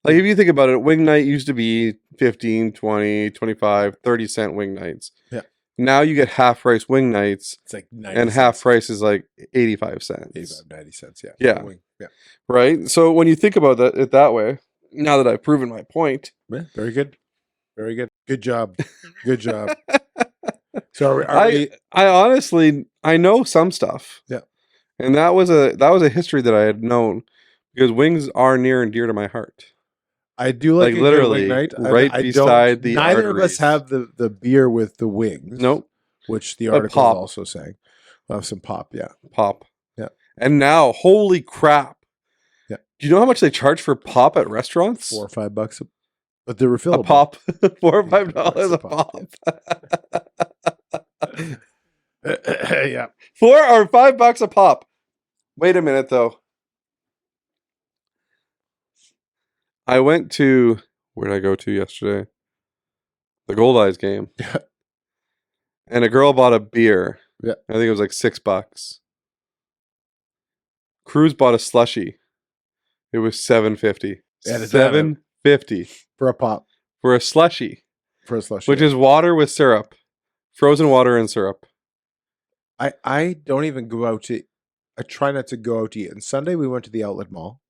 Like if you think about it, wing night used to be 15, 20, 25, 30 cent wing nights. Yeah. Now you get half price wing nights It's like 90 and half cents, price is like 85 cents. 85, 90 cents. Yeah. Yeah. Wing. Yeah. Right? So when you think about it that way, now that I've proven my point, Yeah. Very good. Very good. Good job. Good job. So are we, I honestly I know some stuff. Yeah. And that was a history that I had known because wings are near and dear to my heart. I do like Like a literally good wing night. right I beside the Neither of us arteries. have the beer with the wings. Nope. Which the But article is pop. also saying. We'll have some pop, yeah. Pop. Yeah. And now, holy crap. Yeah. Do you know how much they charge for pop at restaurants? $4 or $5 but they're A refillable. pop. $4 or $5 $5 a a pop, pop. yeah. $4 or $5 a pop. Wait a minute though. I went to where did I go to yesterday? The Gold Eyes game. Yeah. And a girl bought a beer. Yeah. I think it was like $6. Cruz bought a slushie. It was $7.50. And it's out of- $7.50 For a pop. for a slushie, For a slushie. which is water with syrup, frozen water and syrup. I don't even go out to I try not to go out to eat. And Sunday we went to the outlet mall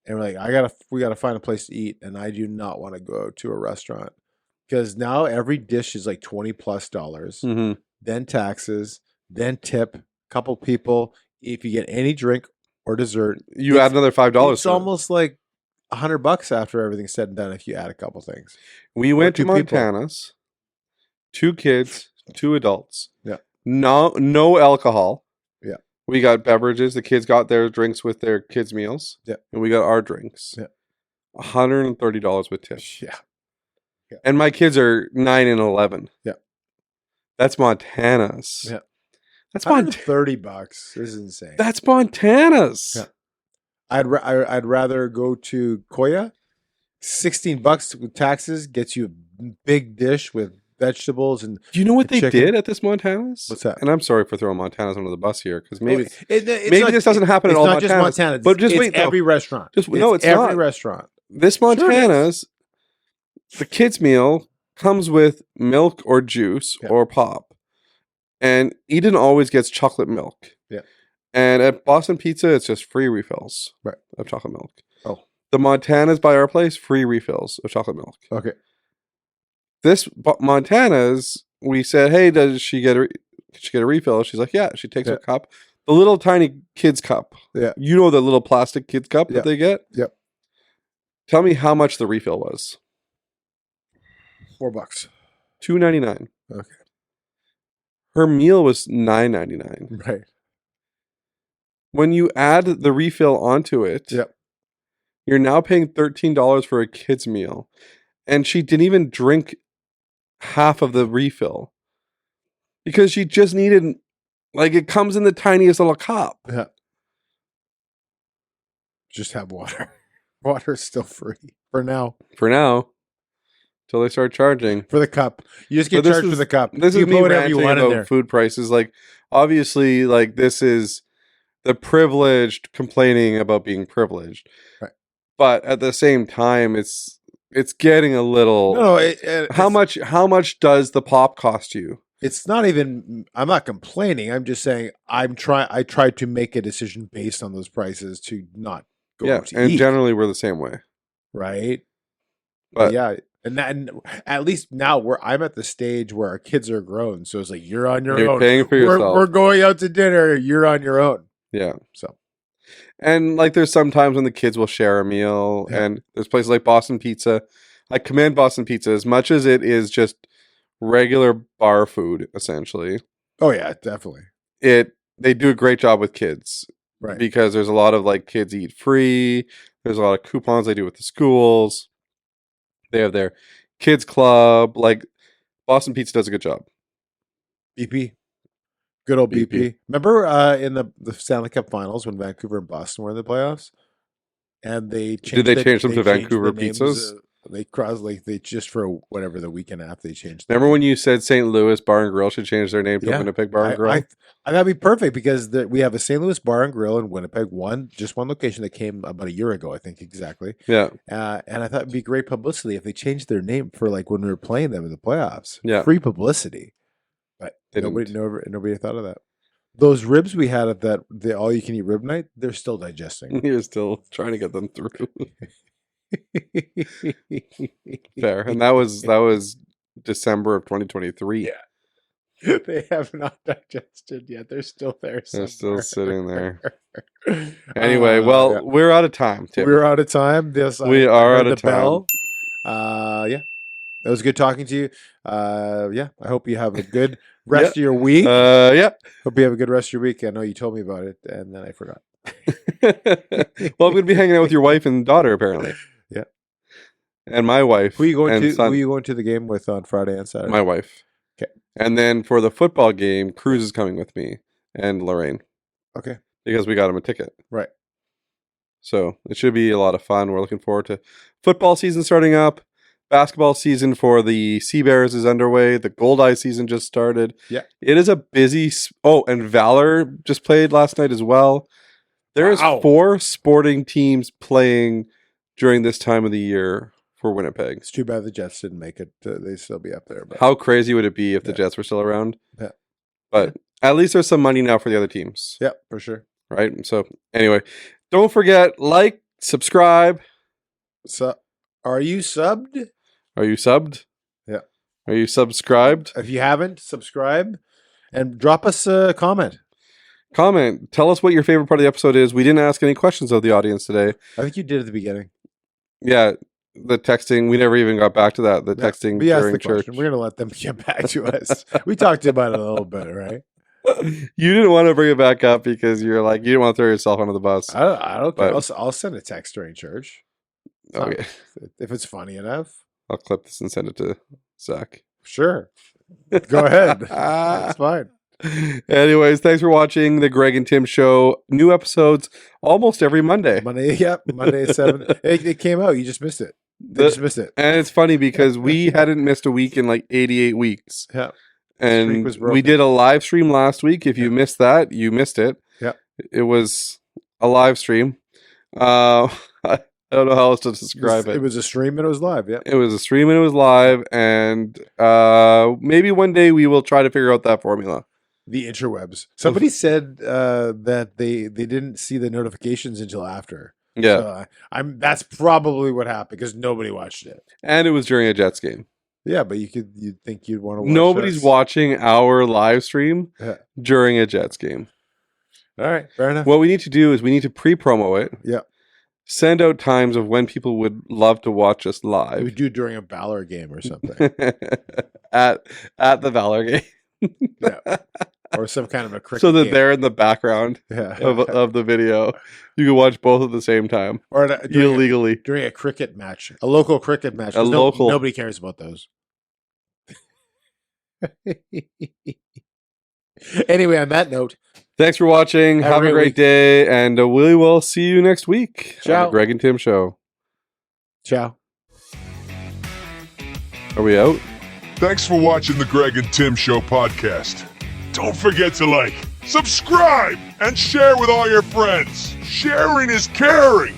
and we're like, we gotta find a place to eat, and I do not want to go to a restaurant because now every dish is like $20+, hmm then taxes, then tip, couple people. If you get any drink or dessert, You add another $5. it's to it. almost like $100 after everything's said and done if you add a couple things. We went to 2 people. Montana's. 2 kids, 2 adults. Yeah. No alcohol. Yeah. We got beverages. The kids got their drinks with their kids' meals. Yeah. And we got our drinks. Yeah. $130 with tips. Yeah. And my kids are 9 and 11. Yeah. That's Montana's. Yeah. That's Montana. $130. This is insane. That's Montana's. Yeah. I'd rather go to Koya. $16 with taxes gets you a big dish with vegetables and Do you know what they chicken. did at this Montana's? What's that? And I'm sorry for throwing Montana's under the bus here because maybe It's maybe not- this doesn't happen at it's all not just Montana's. Montana. But just it's wait, no. every restaurant. It's every not. restaurant. This Sure it is. Montana's, the kids' meal comes with milk or juice Yeah. or pop. And Eden always gets chocolate milk. Yeah. And at Boston Pizza, it's just free refills Right. of chocolate milk. Oh. The Montana's by our place, free refills of chocolate milk. Okay. This Montana's, we said, hey, does she get could she get a refill? She's like, yeah. She takes her Yeah. cup, the little tiny kids cup. Yeah. You know the little plastic kids cup Yeah. that they get? Yep. Tell me how much the refill was. $4. $2.99. Okay. Her meal was $9.99. Right. When you add the refill onto it, Yep. you're now paying $13 for a kid's meal. And she didn't even drink half of the refill because she just needed, like, it comes in the tiniest little cup. Yeah. Just have water. Water's still free for now. For now, till they start charging. For the cup. You just get But this charged for is- the cup. This you is me put whatever you ranting want in about there. food prices. Like, obviously, like, this is the privileged complaining about being privileged. Right. But at the same time, it's getting a little. No, How much does the pop cost you? It's not even. I'm not complaining. I'm just saying I tried to make a decision based on those prices to not go Yeah, out to and eat. generally we're the same way. Right. But yeah, and at least now I'm at the stage where our kids are grown, so it's like you're on your you're own. paying for yourself. We're going out to dinner. You're on your own. Yeah. So And like there's some times when the kids will share a meal, Yeah. and there's places like Boston Pizza. I commend Boston Pizza as much as it is just regular bar food, essentially. oh yeah, definitely. They do a great job with kids. Right. Because there's a lot of like kids eat free. There's a lot of coupons they do with the schools. They have their kids club. Like Boston Pizza does a good job. BP. Good old BP. BP. Remember in the Stanley Cup Finals when Vancouver and Boston were in the playoffs, and they changed they change them to changed Vancouver the names, pizzas? they crossed they just for whatever the weekend after they changed. Remember when you said St. Louis Bar and Grill should change their name to Yeah. Winnipeg Bar and Grill? I that'd be perfect because we have a St. Louis Bar and Grill in Winnipeg, just one location that came about a year ago, I think exactly. yeah. And I thought it'd be great publicity if they changed their name for like when we were playing them in the playoffs. Yeah. Free publicity. But They nobody didn't. nobody thought of that. Those ribs we had at the all you can eat rib night, they're still digesting. You're still trying to get them through. Fair. And that was December of 2023. Yeah. They have not digested yet. They're still there. They're still somewhere. sitting there. Anyway, well, yeah. we're out of time, Tim. We're out of time. Yes, We I are heard out of the bell. Yeah, it was good talking to you. Yeah, I hope you have a good rest of your week. Yeah. Hope you have a good rest of your week. I know you told me about it, and then I forgot. Well, I'm going to be hanging out with your wife and daughter, apparently. Yeah. And my wife. Who are you going and to? son. Who are you going to the game with on Friday and Saturday? My wife. 'Kay. And then for the football game, Cruz is coming with me and Lorraine Okay, because we got him a ticket. right. So it should be a lot of fun. We're looking forward to football season starting up. Basketball season for the Sea Bears is underway. The Goldeye season just started. Yeah. It is a busy. And Valor just played last night as well. There is Wow. 4 sporting teams playing during this time of the year for Winnipeg. It's too bad the Jets didn't make it. They'd still be up there. But How crazy would it be if the Yeah. Jets were still around? Yeah. But at least there's some money now for the other teams, yeah, for sure. right? So anyway, don't forget, like, Subscribe. So, are you subbed? Are you subbed? Yeah. Are you subscribed? If you haven't, subscribe and drop us a comment. Comment. Tell us what your favorite part of the episode is. We didn't ask any questions of the audience today. I think you did at the beginning. Yeah, the texting. We never even got back to that. The texting We asked during the church. question. We're going to let them get back to us. We talked about it a little bit, right? You didn't want to bring it back up because you're like, you didn't want to throw yourself under the bus. I don't care. But- I'll send a text during church. Okay. If it's funny enough. I'll clip this and send it to Zach. Sure. Go ahead. That's fine. Anyways, thanks for watching the Greg and Tim Show. New episodes almost every Monday. Monday at 7. It came out. You just missed it. You just missed it. And it's funny because we hadn't missed a week in like 88 weeks. Yeah. And Streak was broken. we did a live stream last week. If you missed that, you missed it. Yeah. It was a live stream. I don't know how else to describe it. It was a stream and it was live. Yeah. It was a stream and it was live. And maybe one day we will try to figure out that formula. The interwebs. Somebody said that they didn't see the notifications until after. Yeah. So that's probably what happened because nobody watched it. And it was during a Jets game. Yeah, but you'd think you'd want to watch Nobody's us. watching our live stream Yeah. during a Jets game. All right, fair enough. What we need to do is we need to pre-promo it. Yeah. Send out times of when people would love to watch us We live do during a Valor game or something. at the Valor game. Yeah. Or some kind of a cricket So that game. they're in the background Yeah. of the video. You can watch both at the same time. Or Illegally. during a cricket match. A local cricket match. 'cause nobody cares about those. Anyway, on that note, Thanks for watching. Have a great week. day. And we will see you next week. on Ciao. the Greg and Tim Show. ciao. Are we out? Thanks for watching the Greg and Tim Show podcast. Don't forget to like, subscribe, and share with all your friends. Sharing is caring.